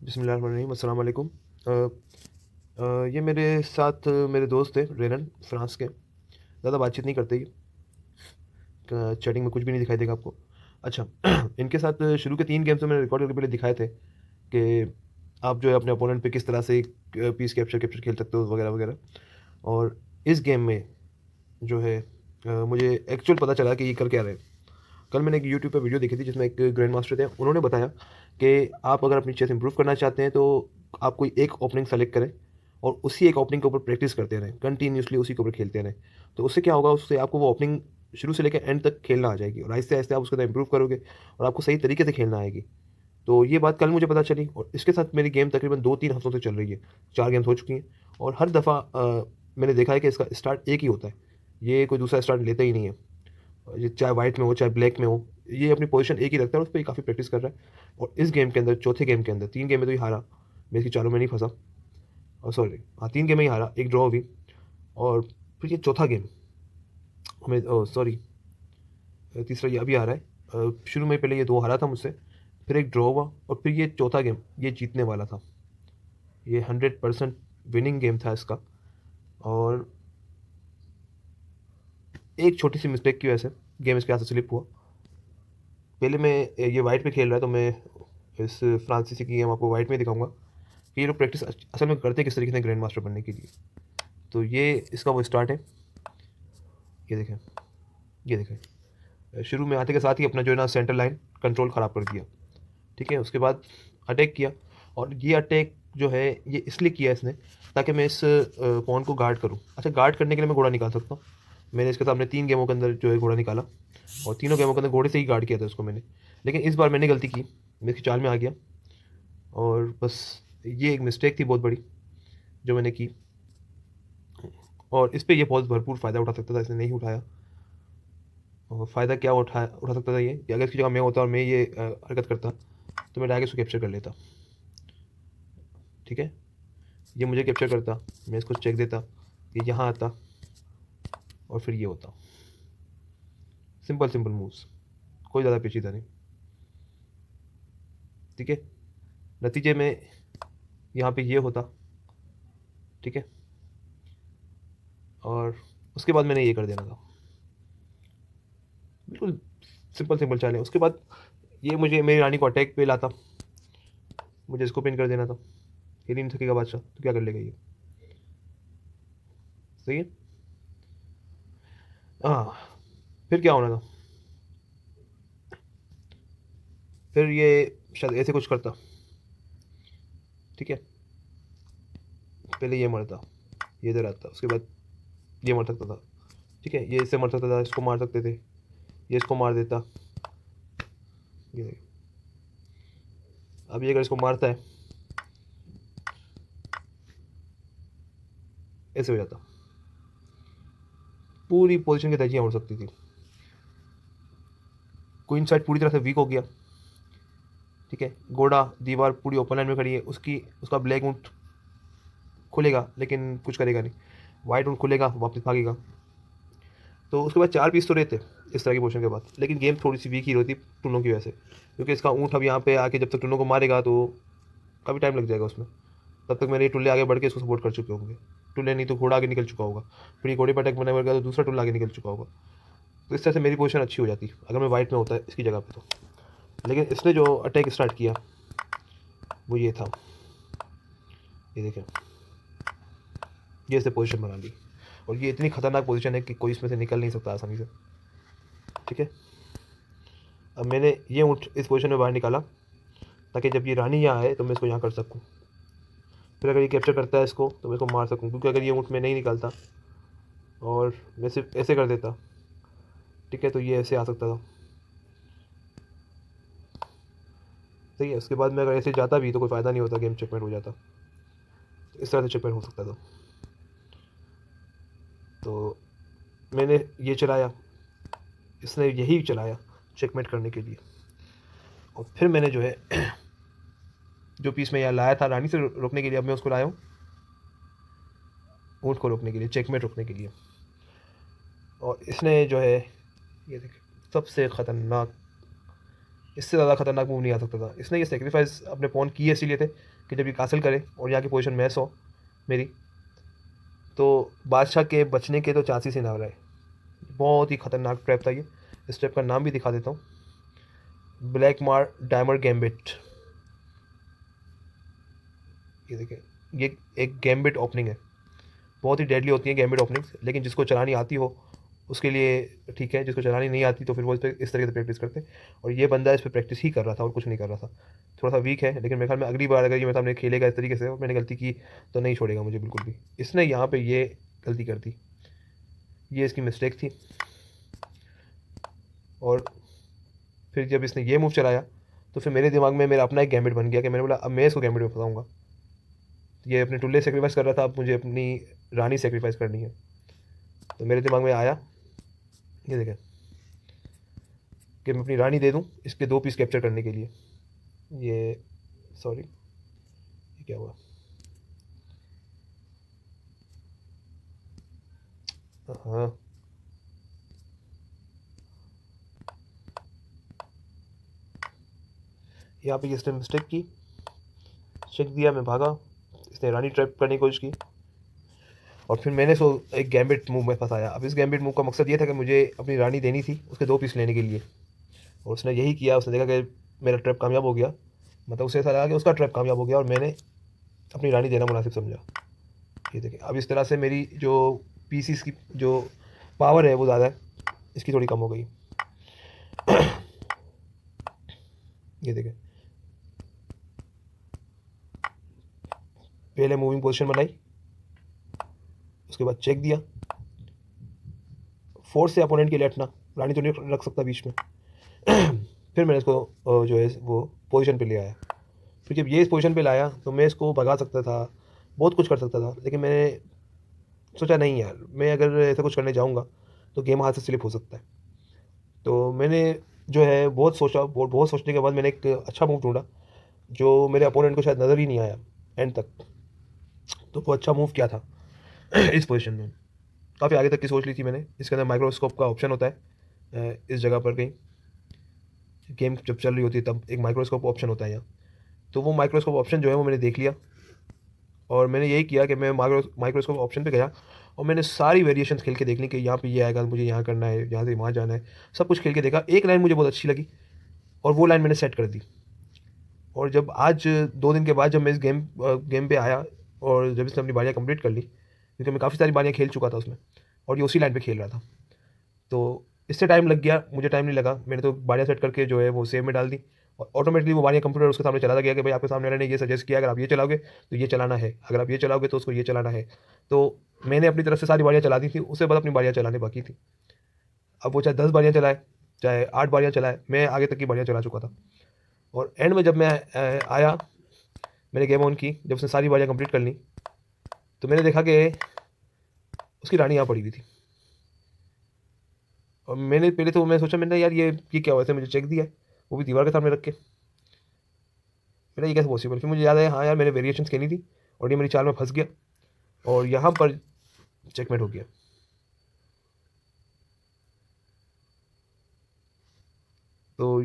बिस्मिल्लाहिर्रहमानिर्रहीम, अस्सलाम वालेकुम। ये मेरे साथ मेरे दोस्त हैं रेनन फ्रांस के। ज़्यादा बातचीत नहीं करते ये, चैटिंग में कुछ भी नहीं दिखाई देगा आपको। अच्छा इनके साथ शुरू के 3 गेम्स तो मैंने रिकॉर्ड करके पहले दिखाए थे कि आप जो है अपने ओपोनेंट पे किस तरह से पीस कैप्चर खेल सकते हो वगैरह वगैरह। और इस गेम में जो है मुझे एक्चुअल पता चला कि ये कर क्या रहे हैं। कल मैंने एक यूट्यूब पे वीडियो देखी थी जिसमें एक ग्रैंड मास्टर थे, उन्होंने बताया कि आप अगर अपनी चेस इंप्रूव करना चाहते हैं तो आप कोई एक ओपनिंग सेलेक्ट करें और उसी एक ओपनिंग के ऊपर प्रैक्टिस करते रहें, कंटिन्यूसली उसी के ऊपर खेलते रहें। तो उससे क्या होगा, उससे आपको वो ओपनिंग शुरू से लेकर एंड तक खेलना आ जाएगी और आहिस्ते आहिस्ते आप उसके अंदर इंप्रूव करोगे और आपको सही तरीके से खेलना आएगी। तो ये बात कल मुझे पता चली और इसके साथ मेरी गेम तकरीबन 2-3 हफ्तों से चल रही है। 4 गेम्स हो चुकी हैं और हर दफ़ा मैंने देखा है कि इसका स्टार्ट एक ही होता है। ये कोई दूसरा स्टार्ट लेता ही नहीं है। ये चाहे वाइट में हो चाहे ब्लैक में हो, ये अपनी पोजीशन एक ही रखता है और उस पे ये काफ़ी प्रैक्टिस कर रहा है। और इस गेम के अंदर, चौथे गेम के अंदर, 3 गेम में तो ये हारा, मैं इसकी चारों में नहीं फंसा। और सॉरी, हाँ 3 गेम में ही हारा, एक ड्रॉ हुई। और फिर ये चौथा गेम हमें, सॉरी, तीसरा ये अभी आ रहा है। शुरू में पहले ये 2 हारा था मुझसे, फिर एक ड्रॉ हुआ और फिर ये चौथा गेम ये जीतने वाला था। ये 100% विनिंग गेम था इसका। और एक छोटी सी मिस्टेक की वजह से गेम इसके हाथ से स्लिप हुआ। पहले मैं, ये वाइट पे खेल रहा है तो मैं इस फ्रांसीसी की गेम आपको वाइट में दिखाऊंगा कि ये लोग प्रैक्टिस असल में करते हैं किस तरीके से ग्रैंड मास्टर बनने के लिए। तो ये इसका वो स्टार्ट है। ये देखें, ये देखें, शुरू में आते के साथ ही अपना जो है ना सेंटर लाइन कंट्रोल ख़राब कर दिया। ठीक है, उसके बाद अटैक किया। और ये अटैक जो है ये इसलिए किया इसने ताकि मैं इस पॉन को गार्ड करूँ। अच्छा, गार्ड करने के लिए मैं घोड़ा निकाल सकता हूँ। मैंने इसके सामने 3 गेमों के अंदर जो है घोड़ा निकाला और तीनों गेमों के अंदर घोड़े से ही गार्ड किया था उसको मैंने। लेकिन इस बार मैंने गलती की, मैं इसकी चाल में आ गया और बस ये एक मिस्टेक थी बहुत बड़ी जो मैंने की। और इस पे ये बहुत भरपूर फ़ायदा उठा सकता था, इसने नहीं उठाया। और फ़ायदा क्या उठा सकता था ये कि अगर इसकी जगह मैं होता और मैं ये हरकत करता तो मैं डायरेक्ट इसको कैप्चर कर लेता। ठीक है, ये मुझे कैप्चर करता, मैं इसको चेक देता, ये यहाँ आता और फिर ये होता। सिंपल सिंपल मूव्स, कोई ज़्यादा पेचीदा नहीं। ठीक है, नतीजे में यहाँ पे ये होता। ठीक है, और उसके बाद मैंने ये कर देना था। बिल्कुल सिंपल सिंपल चाल है। उसके बाद ये मुझे मेरी रानी को अटैक पे लाता, मुझे इसको पिन कर देना था। ये नहीं थकेगा बादशाह तो क्या कर लेगा ये। सही है। हाँ, फिर क्या होना था, फिर ये शायद ऐसे कुछ करता। ठीक है, पहले ये मरता, ये इधर आता, उसके बाद ये मर सकता था। ठीक है, ये इससे मर सकता था, इसको मार सकते थे, ये इसको मार देता। ये देखिए, अब ये अगर इसको मारता है ऐसे हो जाता, पूरी पोजीशन की धज्जियाँ उड़ सकती थी। क्वीन साइड पूरी तरह से वीक हो गया। ठीक है, घोड़ा दीवार पूरी ओपन लाइन में खड़ी है, उसका ब्लैक ऊँट खुलेगा लेकिन कुछ करेगा नहीं, वाइट ऊँट खुलेगा वापस भागेगा। तो उसके बाद 4 पीस तो रहते इस तरह की पोजीशन के बाद, लेकिन गेम थोड़ी सी वीक ही रहती टूनों की वजह से, क्योंकि इसका ऊँट अब यहाँ पे आके जब तक टूनों को मारेगा तो काफ़ी टाइम लग जाएगा उसमें। तब तक मेरे ये टुल्ले आगे बढ़ के इसको सपोर्ट कर चुके होंगे। टुल्ले नहीं तो घोड़ा आगे निकल चुका होगा, फिर ये घोड़े पर अटैक बनाने तो दूसरा टुल्ला आगे निकल चुका होगा। तो इस तरह से मेरी पोजीशन अच्छी हो जाती अगर मैं वाइट में होता है इसकी जगह पे तो। लेकिन इसने जो अटैक स्टार्ट किया वो ये था, ये देखें, ये इसने पोजीशन बना ली और ये इतनी ख़तरनाक पोजीशन है कि कोई इसमें से निकल नहीं सकता आसानी से। ठीक है, अब मैंने ये ऊँट इस पोजीशन में बाहर निकाला ताकि जब ये रानी यहाँ आए तो मैं इसको यहाँ कर सकूँ। फिर अगर ये कैप्चर करता है इसको तो मैं इसको मार सकूँ, क्योंकि अगर ये ऊँट में नहीं निकालता और मैं सिर्फ ऐसे कर देता, ठीक है, तो ये ऐसे आ सकता था। सही है, उसके बाद मैं अगर ऐसे जाता भी तो कोई फ़ायदा नहीं होता, गेम चेकमेट हो जाता। इस तरह से चेकमेट हो सकता था। तो मैंने ये चलाया, इसने यही चलाया चेकमेट करने के लिए। और फिर मैंने जो है जो पीस मैं यहाँ लाया था रानी से रोकने के लिए, अब मैं उसको लाया हूँ ऊँट को रोकने के लिए, चेकमेट रोकने के लिए। और इसने जो है, ये देखें, सबसे ख़तरनाक, इससे ज़्यादा ख़तरनाक मूव नहीं आ सकता था। इसने ये सेक्रीफाइस अपने पॉन किए इसीलिए थे कि जब ये कासिल करे और यहाँ की पोजीशन मैस हो मेरी, तो बादशाह के बचने के तो चांसेस ही ना रहे। बहुत ही ख़तरनाक ट्रैप था ये। इस ट्रैप का नाम भी दिखा देता हूँ, ब्लैक मार डायमंड गैम्बिट। ये देखें, ये एक गैम्बिट ओपनिंग है। बहुत ही डेडली होती है गैम्बिट ओपनिंग्स, लेकिन जिसको चलानी आती हो उसके लिए ठीक है, जिसको चलानी नहीं आती तो फिर वो इस तरीके से प्रैक्टिस करते हैं। और ये बंदा इस पर प्रैक्टिस ही कर रहा था और कुछ नहीं कर रहा था। थोड़ा सा वीक है, लेकिन मेरे ख्याल में अगली बार अगर ये मेरे सामने खेलेगा इस तरीके से और मैंने गलती की तो नहीं छोड़ेगा मुझे बिल्कुल भी। इसने यहाँ पे ये गलती कर दी, ये इसकी मिस्टेक थी। और फिर जब इसने ये मूव चलाया तो फिर मेरे दिमाग में मेरा अपना एक गैम्बिट बन गया कि मैंने बोला अब मैं इसको गैम्बिट में फंसाऊंगा। ये अपने टुल्ले सेक्रीफाइस कर रहा था, अब मुझे अपनी रानी सेक्रीफाइस करनी है। तो मेरे दिमाग में आया, ये देखें, कि मैं अपनी रानी दे दूं इसके 2 पीस कैप्चर करने के लिए। ये सॉरी, ये क्या हुआ? हाँ, यहाँ पे इसने मिस्टेक की, चेक दिया, मैं भागा, इसने रानी ट्रैप करने की कोशिश की और फिर मैंने इसको एक गैम्बिट मूव में फंसाया। अब इस गैम्बिट मूव का मकसद ये था कि मुझे अपनी रानी देनी थी उसके 2 पीस लेने के लिए, और उसने यही किया। उसने देखा कि मेरा ट्रैप कामयाब हो गया, मतलब उसे ऐसा लगा कि उसका ट्रैप कामयाब हो गया और मैंने अपनी रानी देना मुनासिब समझा। ये देखिए, अब इस तरह से मेरी जो पीसीस की जो पावर है वो ज़्यादा है, इसकी थोड़ी कम हो गई। ये देखें, पहले मूविंग पोजीशन बनाई, उसके बाद चेक दिया, फोर्स से अपोनेंट के लिए हटना, रानी तो नहीं रख सकता बीच में। फिर मैंने इसको जो है वो पोजीशन पे ले आया। फिर जब ये इस पोजीशन पे लाया तो मैं इसको भगा सकता था, बहुत कुछ कर सकता था, लेकिन मैंने सोचा नहीं यार, मैं अगर ऐसा कुछ करने जाऊँगा तो गेम हाथ से स्लिप हो सकता है। तो मैंने जो है बहुत सोचा, बहुत सोचने के बाद मैंने एक अच्छा मूव ढूंढा जो मेरे अपोनेंट को शायद नज़र ही नहीं आया एंड तक। तो वो अच्छा मूव क्या था इस पोजीशन में, काफ़ी आगे तक की सोच ली थी मैंने। इसके अंदर माइक्रोस्कोप का ऑप्शन होता है, इस जगह पर कहीं गेम जब चल रही होती है तब एक माइक्रोस्कोप ऑप्शन होता है यहाँ। तो वो माइक्रोस्कोप ऑप्शन जो है वो मैंने देख लिया और मैंने यही किया कि मैं माइक्रोस्कोप ऑप्शन पे गया और मैंने सारी वेरिएशंस खेल के देख ली कि यहाँ पे ये आएगा, मुझे यहाँ करना है, यहाँ से वहाँ जाना है, सब कुछ खेल के देखा। एक लाइन मुझे बहुत अच्छी लगी और वो लाइन मैंने सेट कर दी। और जब आज 2 दिन के बाद जब मैं इस गेम पे आया और जब इसने अपनी बारियाँ कंप्लीट कर ली, क्योंकि मैं काफ़ी सारी बारियाँ खेल चुका था उसमें और ये उसी लाइन पे खेल रहा था, तो इससे टाइम लग गया, मुझे टाइम नहीं लगा। मैंने तो बारियाँ सेट करके जो है वो सेव में डाल दी और ऑटोमेटिकली वो बारियाँ कंप्यूटर उसके सामने चला गया कि भाई आपके सामने वाले ने ये सजेस्ट किया, अगर आप ये चलाओगे तो ये चलाना है, अगर आप ये चलाओगे तो उसको ये चलाना है। तो मैंने अपनी तरफ से सारी बारियाँ चला दी थी, उससे बाद अपनी बारियाँ चलाने बाकी थी। अब वो चाहे 10 बारियाँ चलाए, चाहे 8 बारियाँ चलाए, मैं आगे तक की बारियाँ चला चुका था। और एंड में जब मैं आया, मैंने गेम ऑन की, जब उसने सारी बारियाँ कंप्लीट कर ली तो मैंने देखा कि उसकी रानी यहाँ पड़ी हुई थी। और मैंने पहले तो मैं सोचा, मैंने यार ये क्या हुआ, ऐसे मुझे चेक दिया है, वो भी दीवार के सामने रख के। मेरा ये कैसे पॉसिबल? फिर मुझे याद आया, हाँ यार मैंने वेरिएशंस खेली थी और ये मेरी चाल में फंस गया और यहाँ पर चेकमेट हो गया। तो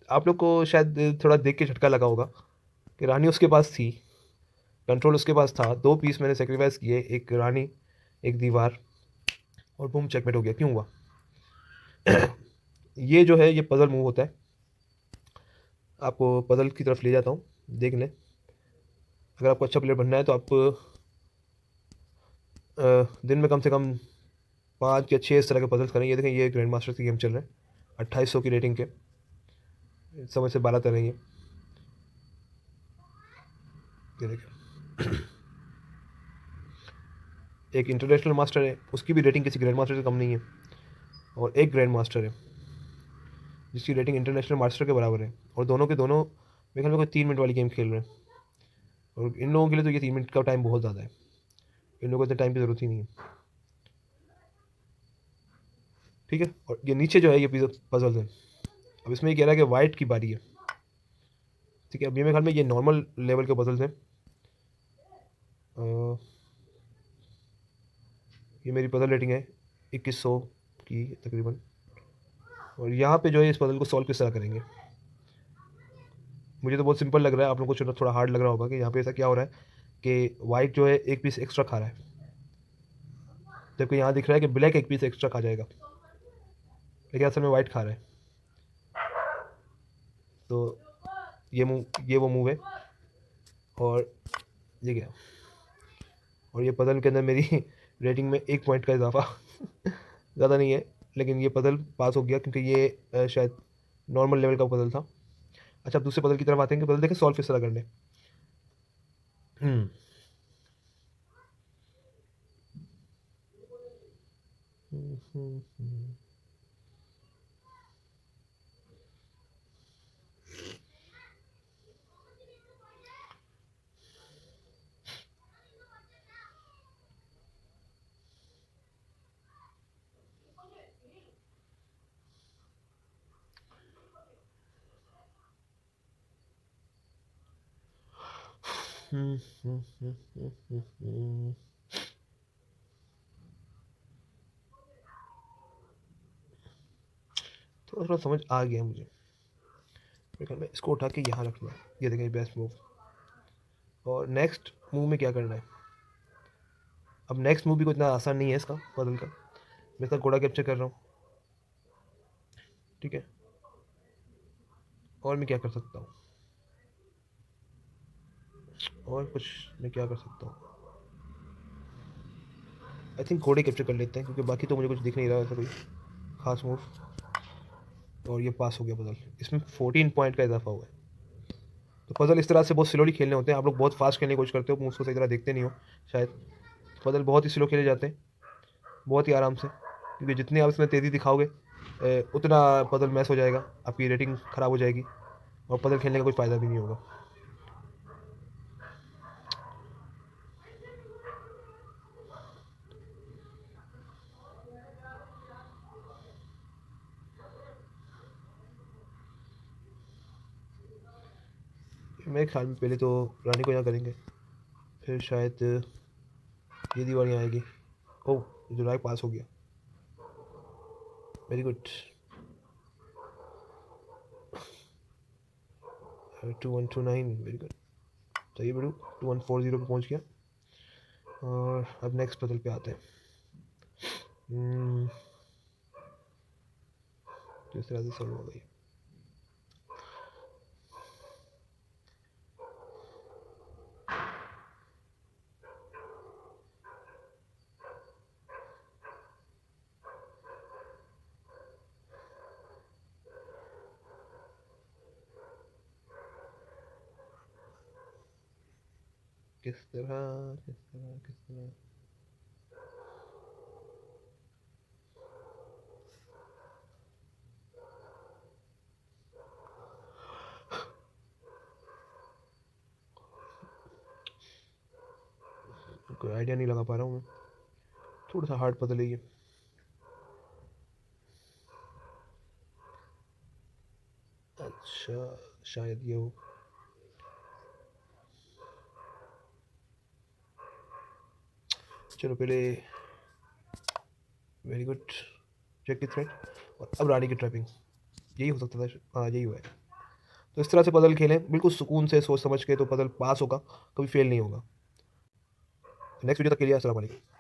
आप लोग को शायद थोड़ा देख के झटका लगा होगा कि रानी उसके पास थी, कंट्रोल उसके पास था, 2 पीस मैंने सेक्रीफाइस किए, एक रानी एक दीवार, और बूम चेकमेट हो गया। क्यों हुआ? ये जो है ये पज़ल मूव होता है। आपको पज़ल की तरफ ले जाता हूँ, देख लें। अगर आपको अच्छा प्लेयर बनना है तो आप दिन में कम से कम 5 या 6 इस तरह के पजल्स करें। ये देखें, ये ग्रैंड मास्टर की गेम चल रहे हैं, 2800 की रेटिंग के, इस समय से 12 तरह हैं ये देखें। एक इंटरनेशनल मास्टर है, उसकी भी रेटिंग किसी ग्रैंड मास्टर से कम नहीं है, और एक ग्रैंड मास्टर है जिसकी रेटिंग इंटरनेशनल मास्टर के बराबर है, और दोनों के दोनों मेरे ख्याल में कोई 3 मिनट वाली गेम खेल रहे हैं। और इन लोगों के लिए तो ये 3 मिनट का टाइम बहुत ज़्यादा है, इन लोगों को इतने टाइम की ज़रूरत ही नहीं है। ठीक है, और ये नीचे जो है ये पजल्स है। अब इसमें ये कह रहा है कि वाइट की बारी है। ठीक है, अब ये मेरे ख्याल में ये नॉर्मल लेवल के पजल्स हैं। ये मेरी पजल रेटिंग है 2100 की तकरीबन। और यहाँ पे जो है इस पजल को सॉल्व किस तरह करेंगे, मुझे तो बहुत सिंपल लग रहा है, आप लोगों को थोड़ा हार्ड लग रहा होगा कि यहाँ पे ऐसा क्या हो रहा है कि वाइट जो है एक पीस एक्स्ट्रा खा रहा है, जबकि यहाँ दिख रहा है कि ब्लैक एक पीस एक्स्ट्रा खा जाएगा, लेकिन असल में वाइट खा रहा है। तो ये वो मूव है, और ये क्या, और ये पजल के अंदर मेरी रेटिंग में 1 पॉइंट का इजाफा ज़्यादा नहीं है, लेकिन ये पजल पास हो गया क्योंकि ये शायद नॉर्मल लेवल का पजल था। अच्छा, अब दूसरे पजल की तरफ आते हैं कि पजल देखें सॉल्व किस तरह करने। हम्म हम्म, हम्म, हम्म। हम्म, हम्म, हम्म, हम्म, हम्म। थोड़ा थोड़ा समझ आ गया मुझे, मेरे ख्याल में इसको उठा के यहाँ रखना है। ये देखें बेस्ट मूव, और नेक्स्ट मूव में क्या करना है। अब नेक्स्ट मूव भी कोई इतना आसान नहीं है इसका बदल का। मैं इसका घोड़ा कैप्चर कर रहा हूँ, ठीक है। और मैं क्या कर सकता हूँ, और कुछ मैं क्या कर सकता हूँ। आई थिंक घोड़े कैप्चर कर लेते हैं, क्योंकि बाकी तो मुझे कुछ दिख नहीं रहा ऐसा कोई खास मूव। और ये पास हो गया पजल, इसमें 14 पॉइंट का इजाफा हुआ है। तो पजल इस तरह से बहुत स्लोली खेलने होते हैं। आप लोग बहुत फास्ट खेलने की कोशिश करते हो, मूव्स को सही तरह देखते नहीं हो शायद। पजल बहुत ही स्लो खेले जाते हैं, बहुत ही आराम से, क्योंकि जितनी आप इसमें तेज़ी दिखाओगे उतना पजल मैस हो जाएगा, आपकी रेटिंग ख़राब हो जाएगी, और पजल खेलने का कोई फ़ायदा भी नहीं होगा। मेरे ख्याल में पहले तो रानी को यहाँ करेंगे, फिर शायद ये दीवार यहाँ आएगी। ओह, ये जो राय पास हो गया, वेरी गुड। 2129, वेरी गुड, सही बेटू। 2140 पे पहुँच गया। और अब नेक्स्ट पजल पे आते हैं। हम्म, तो इस तरह से सॉल्व हो गई। किस तरह, किस तरह, किस तरह। कोई आइडिया नहीं लगा पा रहा हूँ मैं, थोड़ा सा हार्ड पजल है ये। अच्छा, शायद ये हो। चलो पहले, वेरी गुड, चेक की थ्रेड, और अब रानी की ट्रैपिंग। यही हो सकता था, हाँ यही हुआ है। तो इस तरह से पजल खेलें बिल्कुल सुकून से, सोच समझ के, तो पजल पास होगा, कभी फेल नहीं होगा। नेक्स्ट वीडियो तक के लिए अस्सलाम वालेकुम।